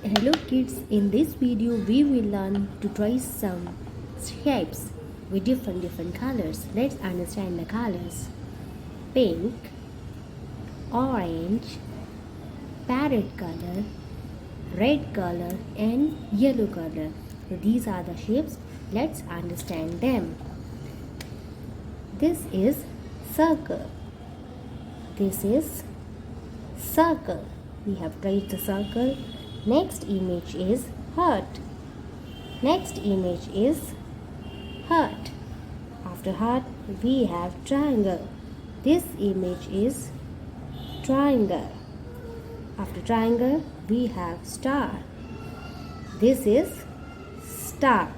Hello kids, in this video we will learn to trace some shapes with different colors. Let's understand the colors. Pink, orange, parrot color, red color and yellow color. So these are the shapes. Let's understand them. This is circle. This is circle. We have traced the circle. Next image is heart. Next image is heart. After heart we have triangle. This image is triangle. After triangle we have star. This is star.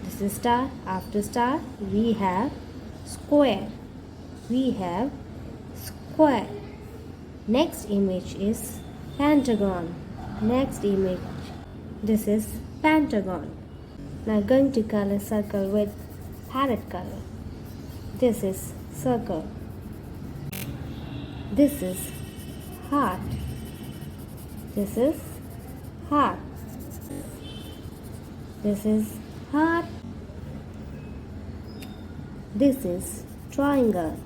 This is star. After star we have square. We have square. Next image is pentagon. Next image, this is pentagon. Now going to color circle with parrot color. This is circle. This is heart. This is heart. This is heart. This is triangle.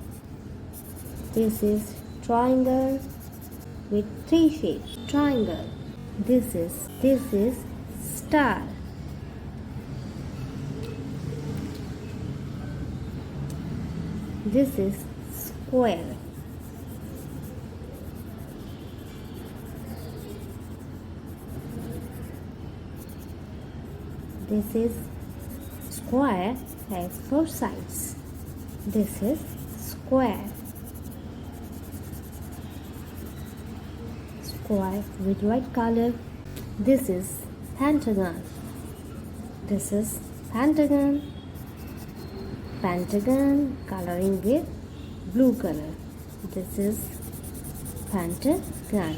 This is triangle with three shapes. Triangle. This is star. This is square. This is square, has four sides. This is square. Square with white color. This is pentagon. This is pentagon. Pentagon coloring with blue color. This is pentagon.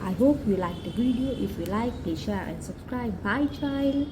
I hope you like the video. If you like, please share and subscribe. Bye child.